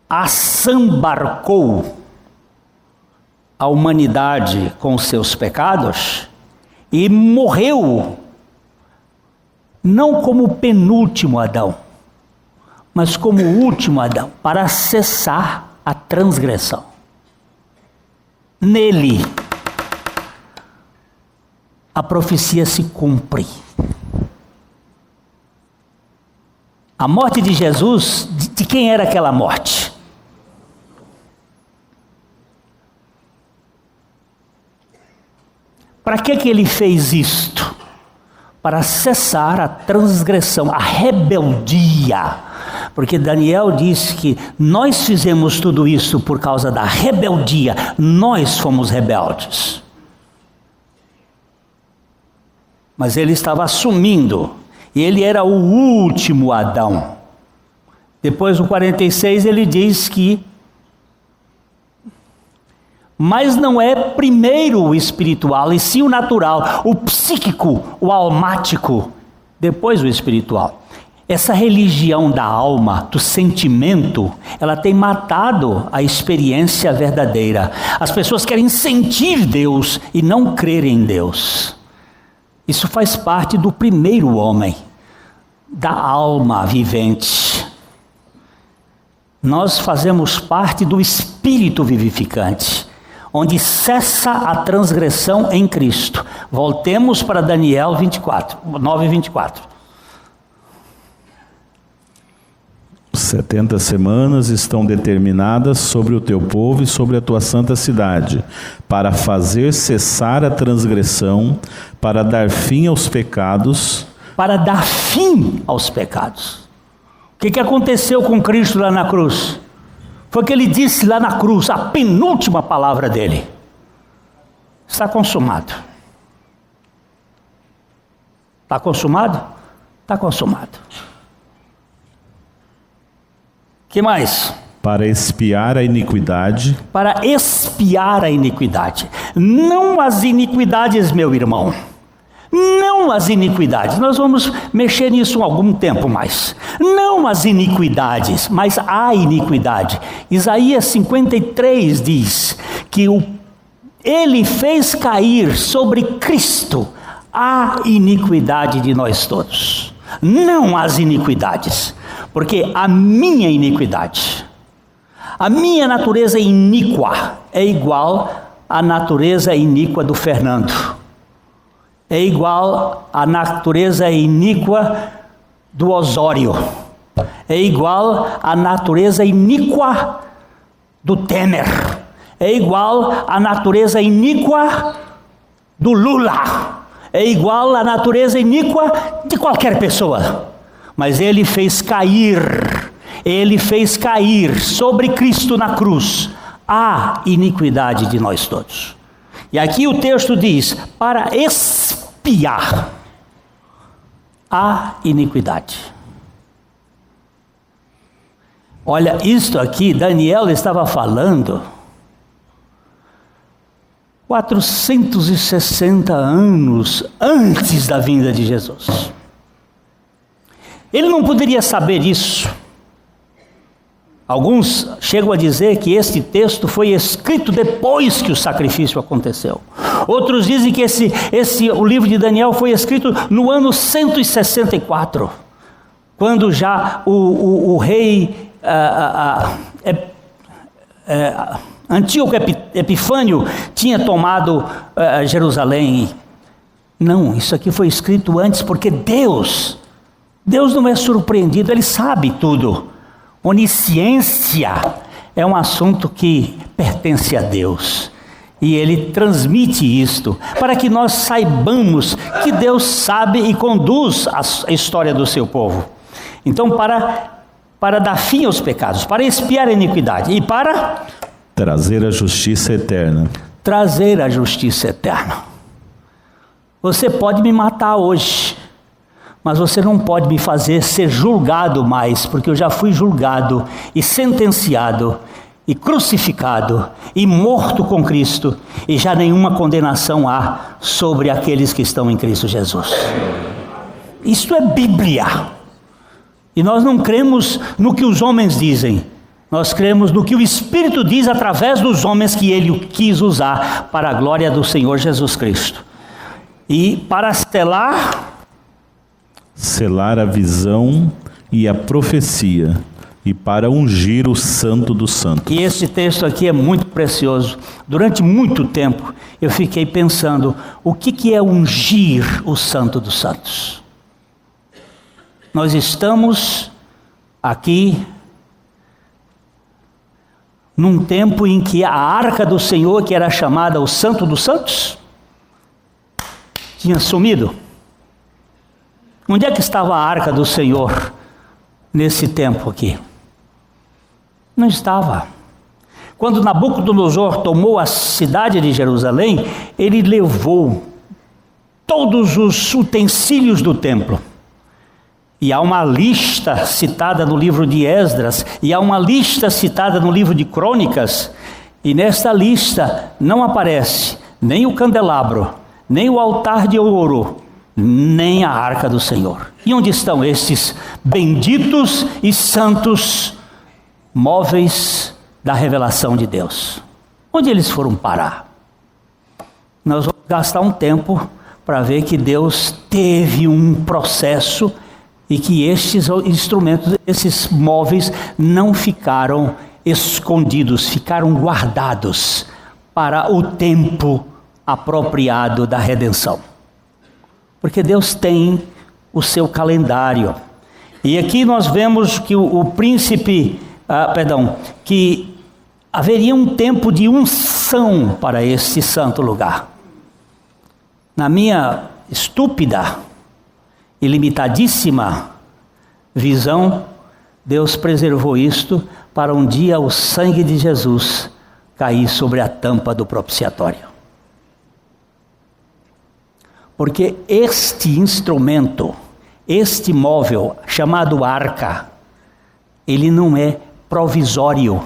assambarcou a humanidade com os seus pecados e morreu, não como o penúltimo Adão, mas como o último Adão, para cessar a transgressão. Nele, a profecia se cumpre. A morte de Jesus, de quem era aquela morte? Para que ele fez isto? Para cessar a transgressão, a rebeldia. Porque Daniel diz que nós fizemos tudo isso por causa da rebeldia. Nós fomos rebeldes. Mas ele estava assumindo. E ele era o último Adão. Depois do 46 ele diz que mas não é primeiro o espiritual, e sim o natural, o psíquico, o almático, depois o espiritual. Essa religião da alma, do sentimento, ela tem matado a experiência verdadeira. As pessoas querem sentir Deus e não crer em Deus. Isso faz parte do primeiro homem, da alma vivente. Nós fazemos parte do espírito vivificante, onde cessa a transgressão em Cristo. Voltemos para Daniel 9 e 24. 70 semanas estão determinadas sobre o teu povo e sobre a tua santa cidade, para fazer cessar a transgressão, para dar fim aos pecados. Para dar fim aos pecados. O que aconteceu com Cristo lá na cruz? Foi que ele disse lá na cruz, a penúltima palavra dele: está consumado. Está consumado? Está consumado. Que mais? Para expiar a iniquidade. Para expiar a iniquidade. Não as iniquidades, meu irmão. Não as iniquidades. Nós vamos mexer nisso algum tempo mais. Não as iniquidades, mas a iniquidade. Isaías 53 diz que ele fez cair sobre Cristo a iniquidade de nós todos, não as iniquidades, porque a minha iniquidade, a minha natureza iníqua é igual à natureza iníqua do Fernando, é igual à natureza iníqua do Osório, é igual à natureza iníqua do Temer, é igual à natureza iníqua do Lula, é igual à natureza iníqua de qualquer pessoa. Mas ele fez cair sobre Cristo na cruz a iniquidade de nós todos. E aqui o texto diz, para expiar a iniquidade. Olha, isto aqui, Daniel estava falando 460 anos antes da vinda de Jesus. Ele não poderia saber isso. Alguns chegam a dizer que este texto foi escrito depois que o sacrifício aconteceu. Outros dizem que o livro de Daniel foi escrito no ano 164, quando já o rei Antíoco Epifânio tinha tomado Jerusalém. Não, isso aqui foi escrito antes, porque Deus não é surpreendido, Ele sabe tudo. Onisciência é um assunto que pertence a Deus, e Ele transmite isto, para que nós saibamos que Deus sabe e conduz a história do seu povo. Então, para dar fim aos pecados, para expiar a iniquidade e para trazer a justiça eterna. Trazer a justiça eterna. Você pode me matar hoje, mas você não pode me fazer ser julgado mais, porque eu já fui julgado e sentenciado e crucificado e morto com Cristo, e já nenhuma condenação há sobre aqueles que estão em Cristo Jesus. Isto é Bíblia. E nós não cremos no que os homens dizem, nós cremos no que o Espírito diz através dos homens que Ele quis usar para a glória do Senhor Jesus Cristo. E para selar a visão e a profecia, e para ungir o Santo dos Santos. E esse texto aqui é muito precioso. Durante muito tempo eu fiquei pensando, o que é ungir o Santo dos Santos? Nós estamos aqui num tempo em que a arca do Senhor, que era chamada o Santo dos Santos, tinha sumido. Onde é que estava a arca do Senhor nesse tempo aqui? Não estava. Quando Nabucodonosor tomou a cidade de Jerusalém, ele levou todos os utensílios do templo. E há uma lista citada no livro de Esdras, e há uma lista citada no livro de Crônicas, e nesta lista não aparece nem o candelabro, nem o altar de ouro, nem a arca do Senhor. E onde estão estes benditos e santos móveis da revelação de Deus? Onde eles foram parar? Nós vamos gastar um tempo para ver que Deus teve um processo e que estes instrumentos, esses móveis não ficaram escondidos, ficaram guardados para o tempo apropriado da redenção. Porque Deus tem o seu calendário. E aqui nós vemos que que haveria um tempo de unção para este santo lugar. Na minha estúpida e limitadíssima visão, Deus preservou isto para um dia o sangue de Jesus cair sobre a tampa do propiciatório. Porque este instrumento, este móvel chamado arca, ele não é provisório.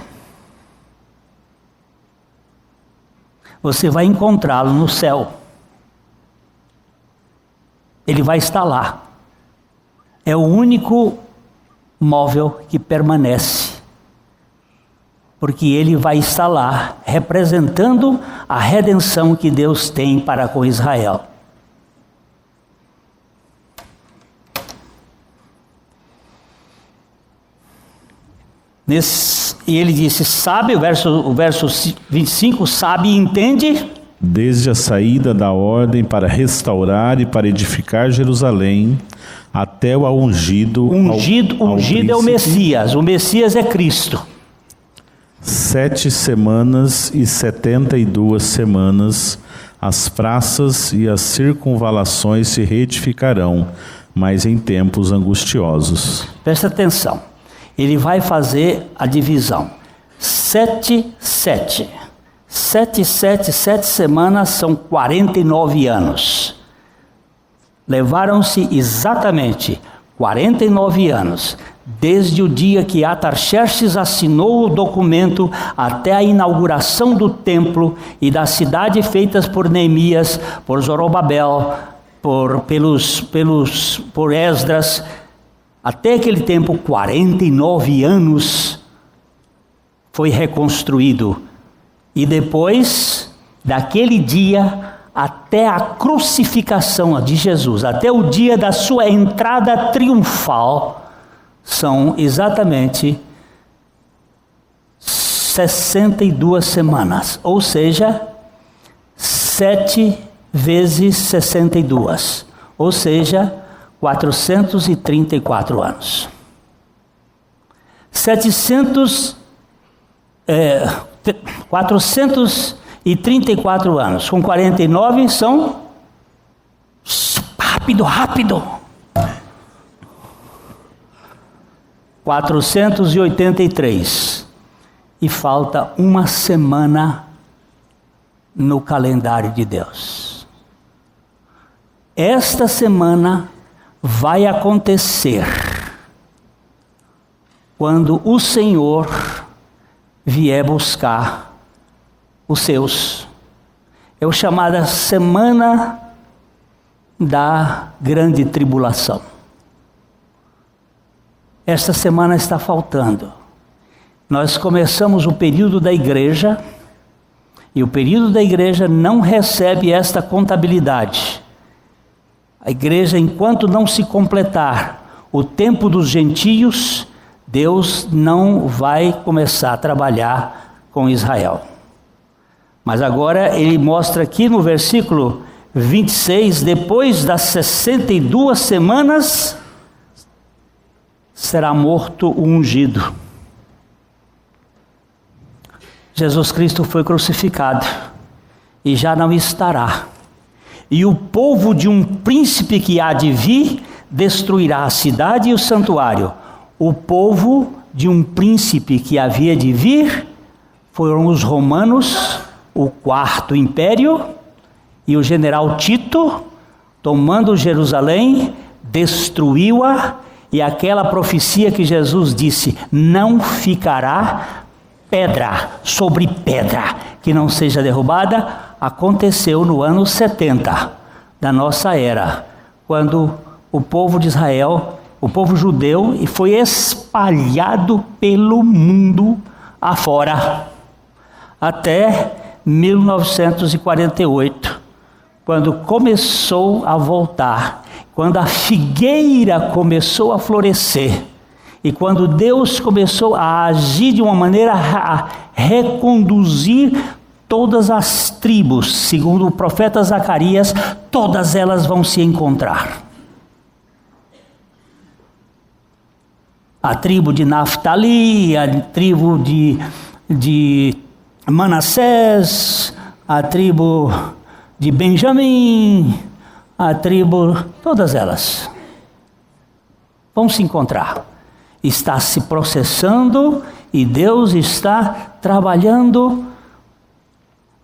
Você vai encontrá-lo no céu. Ele vai estar lá. É o único móvel que permanece, porque ele vai estar lá representando a redenção que Deus tem para com Israel. E ele disse, sabe, o verso 25, sabe e entende? Desde a saída da ordem para restaurar e para edificar Jerusalém, até o ungido. Ungido é o Messias. O Messias é Cristo. 7 semanas e 72 semanas, as praças e as circunvalações se reedificarão, mas em tempos angustiosos. Presta atenção. Ele vai fazer a divisão. 7 semanas são 49 anos. Levaram-se exatamente 49 anos, desde o dia que Artaxerxes assinou o documento até a inauguração do templo e da cidade feitas por Neemias, por Zorobabel, por Esdras. Até aquele tempo, 49 anos foi reconstruído. E depois daquele dia até a crucificação de Jesus, até o dia da sua entrada triunfal, são exatamente 62 semanas, ou seja, 7 vezes 62, ou seja, 434 anos. 434 anos, com 49 são... Rápido! 483. E falta uma semana no calendário de Deus. Esta semana vai acontecer quando o Senhor vier buscar os seus. É o chamada semana da grande tribulação. Esta semana está faltando. Nós começamos o período da igreja, e o período da igreja não recebe esta contabilidade. A igreja, enquanto não se completar o tempo dos gentios, Deus não vai começar a trabalhar com Israel. Mas agora ele mostra aqui no versículo 26, depois das 62 semanas, será morto o ungido. Jesus Cristo foi crucificado e já não estará. E o povo de um príncipe que há de vir destruirá a cidade e o santuário. O povo de um príncipe que havia de vir foram os romanos, o quarto império, e o general Tito, tomando Jerusalém, destruiu-a, e aquela profecia que Jesus disse, não ficará pedra sobre pedra que não seja derrubada, aconteceu no ano 70 da nossa era, quando o povo de Israel, o povo judeu, foi espalhado pelo mundo afora, até 1948, quando começou a voltar, quando a figueira começou a florescer, e quando Deus começou a agir de uma maneira a reconduzir todas as tribos, segundo o profeta Zacarias, todas elas vão se encontrar. A tribo de Naftali, a tribo de Manassés, a tribo de Benjamim, a tribo, todas elas vão se encontrar. Está se processando e Deus está trabalhando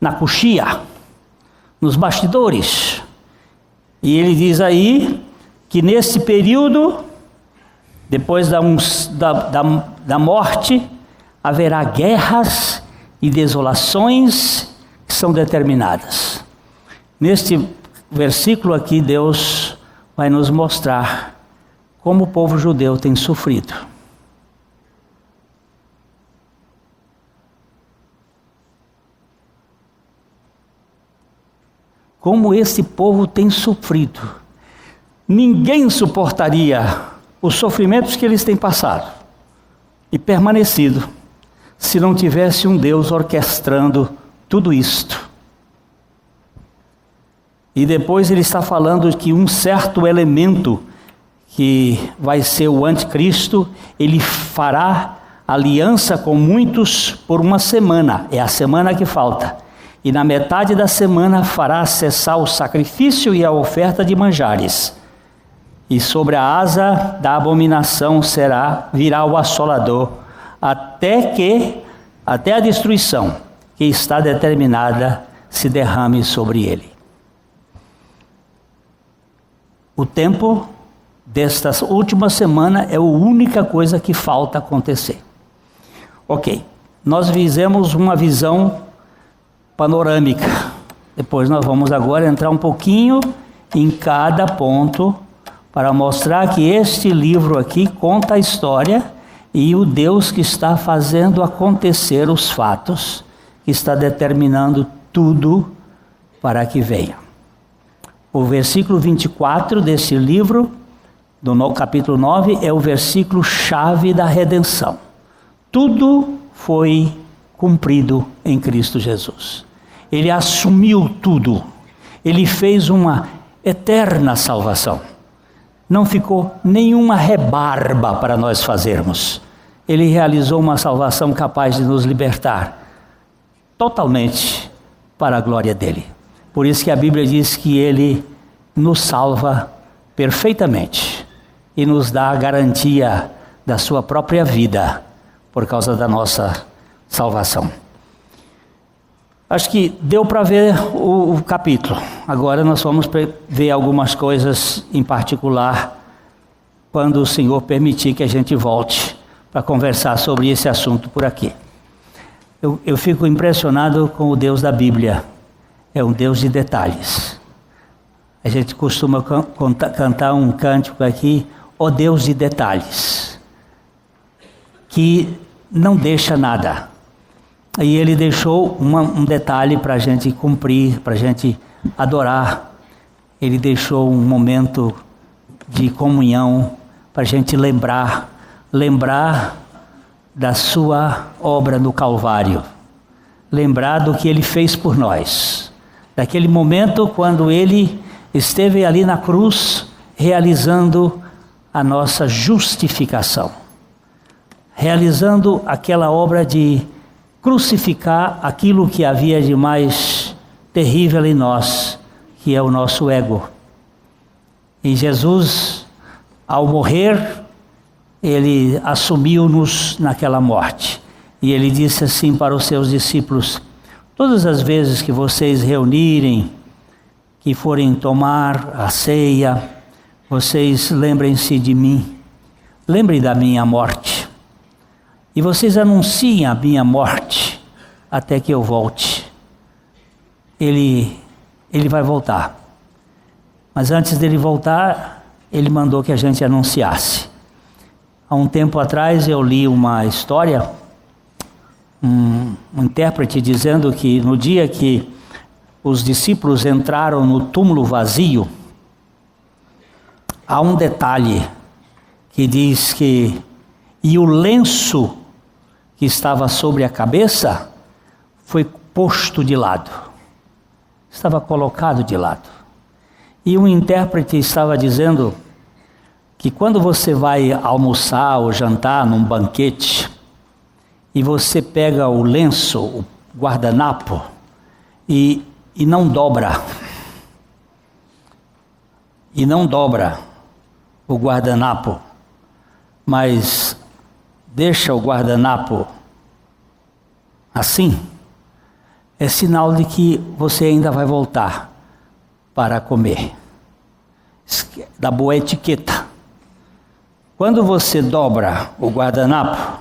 na coxia, nos bastidores. E ele diz aí que nesse período, depois da morte, haverá guerras e desolações que são determinadas. Neste versículo aqui, Deus vai nos mostrar como o povo judeu tem sofrido. Como esse povo tem sofrido. Ninguém suportaria os sofrimentos que eles têm passado. e permanecido se não tivesse um Deus orquestrando tudo isto. E depois ele está falando que um certo elemento que vai ser o anticristo, ele fará aliança com muitos por uma semana, é a semana que falta. E na metade da semana fará cessar o sacrifício e a oferta de manjares. E sobre a asa da abominação virá o assolador, até a destruição que está determinada se derrame sobre ele. O tempo desta última semana é a única coisa que falta acontecer. Ok, nós fizemos uma visão panorâmica. Depois nós vamos agora entrar um pouquinho em cada ponto para mostrar que este livro aqui conta a história e o Deus que está fazendo acontecer os fatos, que está determinando tudo para que venha. O versículo 24 desse livro, do capítulo 9, é o versículo chave da redenção. Tudo foi cumprido em Cristo Jesus. Ele assumiu tudo. Ele fez uma eterna salvação. Não ficou nenhuma rebarba para nós fazermos. Ele realizou uma salvação capaz de nos libertar totalmente para a glória dele. Por isso que a Bíblia diz que ele nos salva perfeitamente e nos dá a garantia da sua própria vida por causa da nossa salvação. Acho que deu para ver o capítulo. Agora nós vamos ver algumas coisas em particular quando o Senhor permitir que a gente volte para conversar sobre esse assunto por aqui. Eu fico impressionado com o Deus da Bíblia. É um Deus de detalhes. A gente costuma cantar um cântico aqui, ó Deus de detalhes, que não deixa nada. E ele deixou um detalhe para a gente cumprir, para a gente adorar. Ele deixou um momento de comunhão para a gente lembrar da sua obra no Calvário, lembrar do que ele fez por nós, daquele momento quando ele esteve ali na cruz, realizando a nossa justificação, realizando aquela obra de crucificar aquilo que havia de mais terrível em nós, que é o nosso ego. E Jesus, ao morrer, ele assumiu-nos naquela morte. E ele disse assim para os seus discípulos: todas as vezes que vocês reunirem, que forem tomar a ceia, vocês lembrem-se de mim, lembrem da minha morte. E vocês anunciem a minha morte até que eu volte. Ele vai voltar. Mas antes dele voltar, ele mandou que a gente anunciasse. Há um tempo atrás eu li uma história, um intérprete dizendo que no dia que os discípulos entraram no túmulo vazio, há um detalhe que diz que e o lenço que estava sobre a cabeça foi posto de lado, estava colocado de lado. E um intérprete estava dizendo que quando você vai almoçar ou jantar num banquete e você pega o lenço, o guardanapo, e não dobra o guardanapo, mas deixa o guardanapo assim, é sinal de que você ainda vai voltar para comer. Da boa etiqueta. Quando você dobra o guardanapo,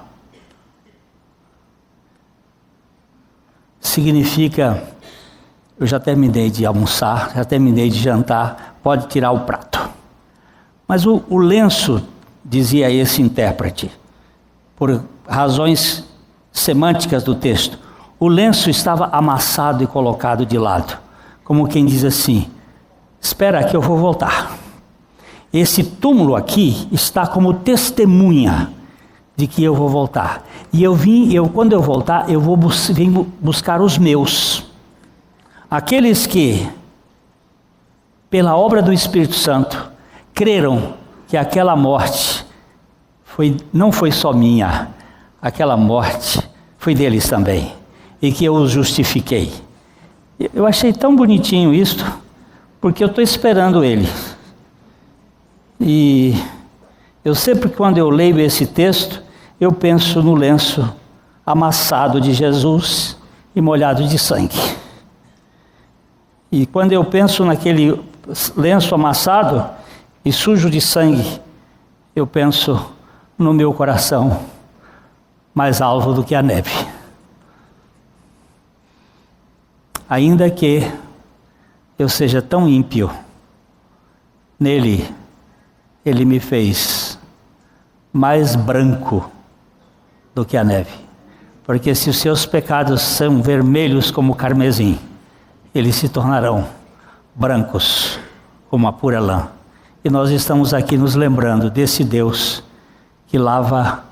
significa: eu já terminei de almoçar, já terminei de jantar, pode tirar o prato. Mas o lenço, dizia esse intérprete, por razões semânticas do texto, o lenço estava amassado e colocado de lado, como quem diz assim: espera que eu vou voltar. Esse túmulo aqui está como testemunha de que eu vou voltar. E quando eu voltar, eu vou vim buscar os meus. Aqueles que, pela obra do Espírito Santo, creram que aquela morte não foi só minha, aquela morte foi deles também, e que eu os justifiquei. Eu achei tão bonitinho isto, porque eu estou esperando ele. E eu sempre, quando eu leio esse texto, eu penso no lenço amassado de Jesus e molhado de sangue. E quando eu penso naquele lenço amassado e sujo de sangue, eu penso no meu coração mais alvo do que a neve. Ainda que eu seja tão ímpio, nele ele me fez mais branco do que a neve. Porque se os seus pecados são vermelhos como o carmesim, eles se tornarão brancos como a pura lã. E nós estamos aqui nos lembrando desse Deus que lava,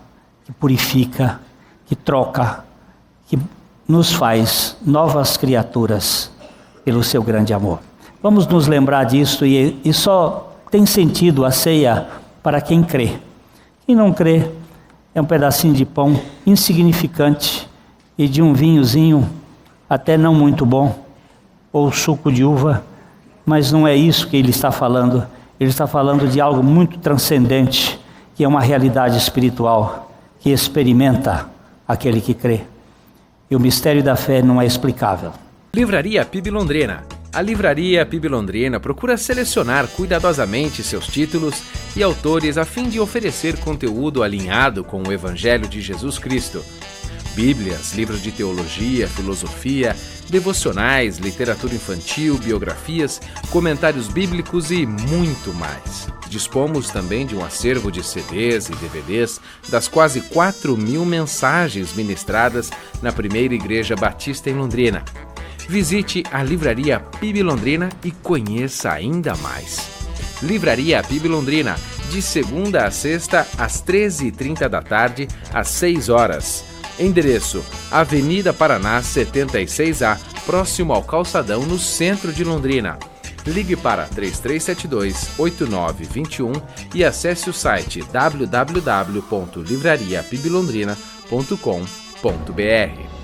que purifica, que troca, que nos faz novas criaturas pelo seu grande amor. Vamos nos lembrar disso, e só tem sentido a ceia para quem crê. Quem não crê é um pedacinho de pão insignificante e de um vinhozinho até não muito bom, ou suco de uva, mas não é isso que ele está falando. Ele está falando de algo muito transcendente, que é uma realidade espiritual, que experimenta aquele que crê. E o mistério da fé não é explicável. Livraria PIB Londrina. A Livraria PIB Londrina procura selecionar cuidadosamente seus títulos e autores a fim de oferecer conteúdo alinhado com o Evangelho de Jesus Cristo. Bíblias, livros de teologia, filosofia, devocionais, literatura infantil, biografias, comentários bíblicos e muito mais. Dispomos também de um acervo de CDs e DVDs das quase 4.000 mensagens ministradas na primeira Igreja Batista em Londrina. Visite a Livraria PIB Londrina e conheça ainda mais. Livraria PIB Londrina, de segunda a sexta, às 13h30 da tarde, às 6 horas. Endereço: Avenida Paraná 76A, próximo ao Calçadão, no centro de Londrina. Ligue para 3372-8921 e acesse o site www.livrariapiblondrina.com.br.